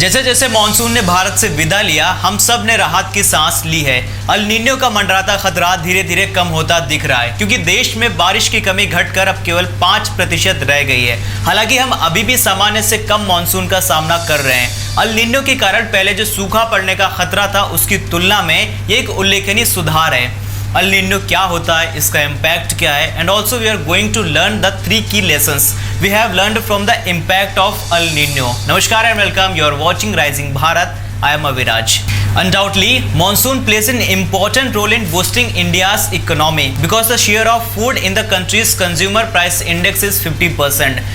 जैसे जैसे मॉनसून ने भारत से विदा लिया, हम सब ने राहत की सांस ली है। अल नीनो का मंडराता खतरा धीरे धीरे कम होता दिख रहा है, क्योंकि देश में बारिश की कमी घटकर अब केवल 5% रह गई है। हालांकि हम अभी भी सामान्य से कम मॉनसून का सामना कर रहे हैं। अल नीनो के कारण पहले जो सूखा पड़ने का खतरा था, उसकी तुलना में ये एक उल्लेखनीय सुधार है। अल नीनो क्या होता है, इसका इम्पैक्ट क्या है, and also we are going to learn the 3 key lessons we have learned from the impact of El Nino. नमस्कार and welcome, you are watching Rising Bharat. I am Aviraj. Undoubtedly, monsoon plays an important role in boosting India's economy because the share of food in the country's consumer price index is 50%.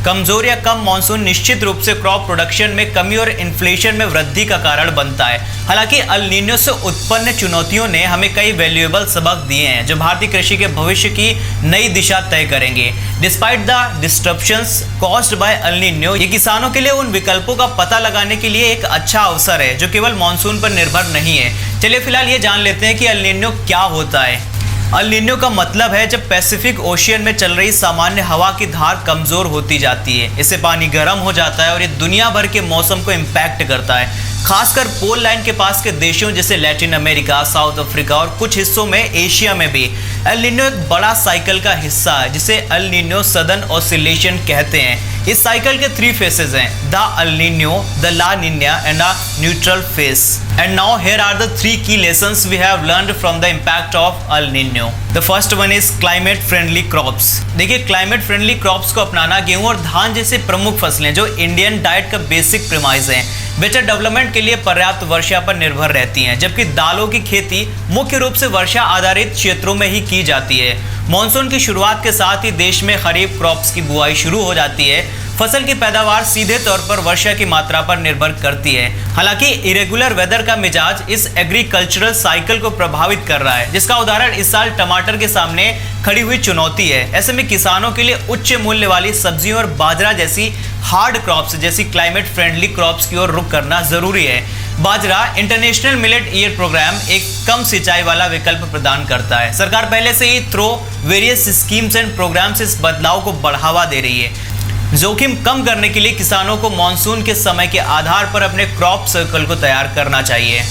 कमजोर या कम monsoon निश्चित रूप से crop production में कमी और inflation में वृद्धि का कारण बनता है। हालांकि अल नीनो से उत्पन्न चुनौतियों ने हमें कई वैल्यूएबल सबक दिए हैं, जो भारतीय कृषि के भविष्य की नई दिशा तय करेंगे। Despite the disruptions caused by El Nino, ये किसानों के लिए उन विकल्पों का पता लगाने के लिए एक अच्छा अवसर है जो केवल मानसून पर निर्भर नहीं है। चलिए फिलहाल ये जान लेते हैं कि अल नीनो क्या होता है। अल नीनो का मतलब है जब पैसिफिक ओशियन में चल रही सामान्य हवा की धार कमजोर होती जाती है। इससे पानी गर्म हो जाता है और ये दुनिया भर के मौसम को इम्पैक्ट करता है, खासकर पोल लाइन के पास के देशों जैसे लैटिन अमेरिका, साउथ अफ्रीका और कुछ हिस्सों में एशिया में भी। अल नीनो एक बड़ा साइकिल का हिस्सा है जिसे अल नीनो सदर्न ऑसिलेशन कहते हैं। इस साइकिल के 3 फेसेस हैं, the El Nino, the La Nina and a neutral phase. And now here are the 3 key lessons we have learned from the impact of El Nino. The first one is climate friendly crops. देखिए, climate friendly crops को अपनाना गेहूं और धान जैसे प्रमुख फसलें जो इंडियन डाइट का बेसिक प्रीमाइस हैं, बेटर डेवलपमेंट के लिए पर्याप्त वर्षा पर निर्भर रहती हैं, जबकि दालों की खेती मुख्य रूप से वर्षा आधारित क्षेत्रों में ही की जाती है। मॉनसून की शुरुआत के साथ ही देश में खरीफ क्रॉप्स की बुआई शुरू हो जाती है। फसल की पैदावार सीधे तौर पर वर्षा की मात्रा पर निर्भर करती है। हालांकि इरेगुलर वेदर का मिजाज इस एग्रीकल्चरल साइकिल को प्रभावित कर रहा है, जिसका उदाहरण इस साल टमाटर के सामने खड़ी हुई चुनौती है। ऐसे में किसानों के लिए उच्च मूल्य वाली सब्जियों और बाजरा जैसी हार्ड क्रॉप्स जैसी क्लाइमेट फ्रेंडली क्रॉप्स की ओर रुख करना जरूरी है। बाजरा इंटरनेशनल मिलेट ईयर प्रोग्राम एक कम सिंचाई वाला विकल्प प्रदान करता है। सरकार पहले से ही through various schemes and programmes इस बदलाव को बढ़ावा दे रही है। जोखिम कम करने के लिए किसानों को मानसून के समय के आधार पर अपने क्रॉप सर्कल को तैयार करना चाहिए।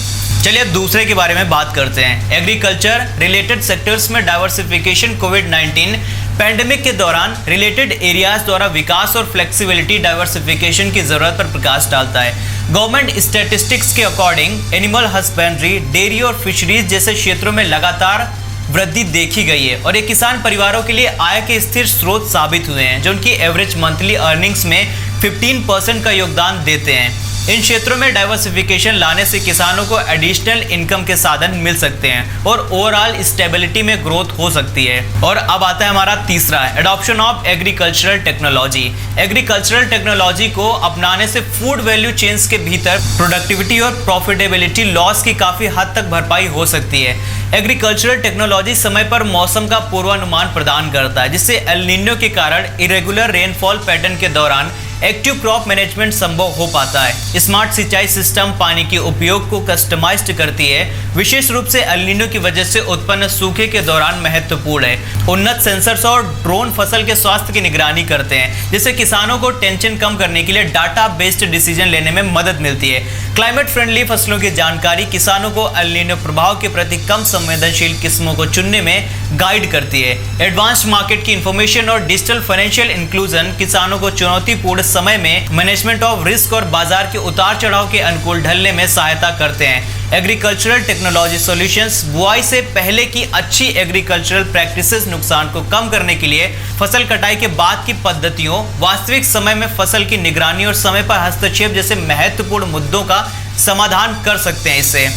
चलिए अब दूसरे के बारे में बात करते हैं। एग्रीकल्चर रिलेटेड सेक्टर्स में डाइवर्सिफिकेशन कोविड-19 पैंडेमिक के दौरान रिलेटेड एरियाज द्वारा विकास और फ्लेक्सिबिलिटी डाइवर्सिफिकेशन की जरूरत पर प्रकाश डालता है। गवर्नमेंट स्टैटिस्टिक्स के अकॉर्डिंग एनिमल हस्बेंड्री, डेयरी और फिशरीज जैसे क्षेत्रों में लगातार वृद्धि देखी गई है और ये किसान परिवारों के लिए आय के स्थिर स्रोत साबित हुए हैं, जो उनकी एवरेज मंथली अर्निंग्स में 15% का योगदान देते हैं। इन क्षेत्रों में डाइवर्सिफिकेशन लाने से किसानों को एडिशनल इनकम के साधन मिल सकते हैं और ओवरऑल स्टेबिलिटी में ग्रोथ हो सकती है। और अब आता है हमारा तीसरा, adoption of agricultural technology. Agricultural technology को अपनाने से फूड वैल्यू चेन्स के भीतर प्रोडक्टिविटी और प्रॉफिटेबिलिटी लॉस की काफी हद तक भरपाई हो सकती है। एग्रीकल्चरल टेक्नोलॉजी समय पर मौसम का पूर्वानुमान प्रदान करता है, जिससे एल नीनो के कारण इरेगुलर रेनफॉल पैटर्न के दौरान एक्टिव क्रॉप मैनेजमेंट संभव हो पाता है। स्मार्ट सिंचाई सिस्टम पानी के उपयोग को कस्टमाइज्ड करती है, विशेष रूप से एल नीनो की वजह से उत्पन्न सूखे के दौरान महत्वपूर्ण है। उन्नत सेंसर्स और ड्रोन फसल के स्वास्थ्य की निगरानी करते हैं, जिससे किसानों को टेंशन कम करने के लिए डाटा बेस्ड डिसीजन लेने में मदद मिलती है। क्लाइमेट फ्रेंडली फसलों की जानकारी किसानों को एल नीनो प्रभाव के प्रति कम संवेदनशील किस्मों को चुनने में गाइड करती है। एडवांस्ड मार्केट की इंफॉर्मेशन और डिजिटल फाइनेंशियल इंक्लूजन किसानों को चुनौतीपूर्ण समय में मैनेजमेंट ऑफ रिस्क और बाजार के उतार चढ़ाव के अनुकूल ढलने में सहायता करते हैं। एग्रीकल्चरल टेक्नोलॉजी सॉल्यूशंस बुआई से पहले की अच्छी एग्रीकल्चरल प्रैक्टिसेस नुकसान को कम करने के लिए फसल कटाई के बाद की पद्धतियों, वास्तविक समय में फसल की निगरानी और समय पर हस्तक्षेप जैसे महत्वपूर्ण मुद्दों का समाधान कर सकते हैं। इससे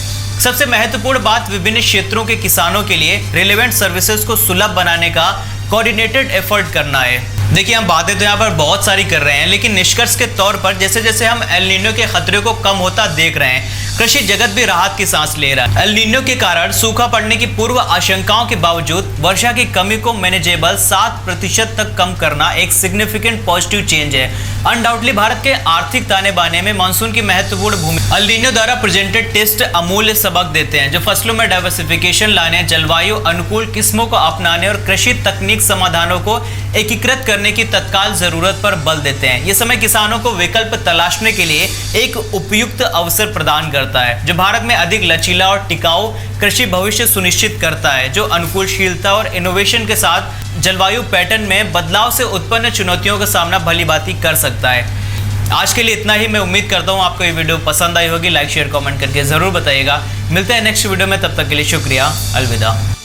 सबसे महत्वपूर्ण बात विभिन्न क्षेत्रों के किसानों के लिए रिलेवेंट सर्विसेज को सुलभ बनाने का कोऑर्डिनेटेड एफर्ट करना है। देखिए, हम बातें तो यहाँ पर बहुत सारी कर रहे हैं, लेकिन निष्कर्ष के तौर पर जैसे जैसे हम एल नीनो के खतरे को कम होता देख रहे हैं, कृषि जगत भी राहत की सांस ले रहा है। एल नीनो के कारण सूखा पड़ने की पूर्व आशंकाओं के बावजूद वर्षा की कमी को मैनेजेबल 7% तक कम करना एक सिग्निफिकेंट पॉजिटिव चेंज है। अनडाउटली भारत के आर्थिक ताने बाने में मानसून की महत्वपूर्ण भूमिका। एल नीनो द्वारा प्रेजेंटेड टेस्ट अमूल्य सबक देते हैं, जो फसलों में डाइवर्सिफिकेशन लाने, जलवायु अनुकूल किस्मों को अपनाने और कृषि तकनीक समाधानों को एकीकृत करने की तत्काल जरूरत पर बल देते हैं। ये समय किसानों को विकल्प तलाशने के लिए एक उपयुक्त अवसर प्रदान करता है, जो भारत में अधिक लचीला और टिकाऊ कृषि भविष्य सुनिश्चित करता है, जो अनुकूलशीलता और इनोवेशन के साथ जलवायु पैटर्न में बदलाव से उत्पन्न चुनौतियों का सामना भलीभांति कर सकता है। आज के लिए इतना ही। मैं उम्मीद करता हूँ आपको ये वीडियो पसंद आई होगी। लाइक शेयर कमेंट करके जरूर बताइएगा। मिलते हैं नेक्स्ट वीडियो में, तब तक के लिए शुक्रिया। अलविदा।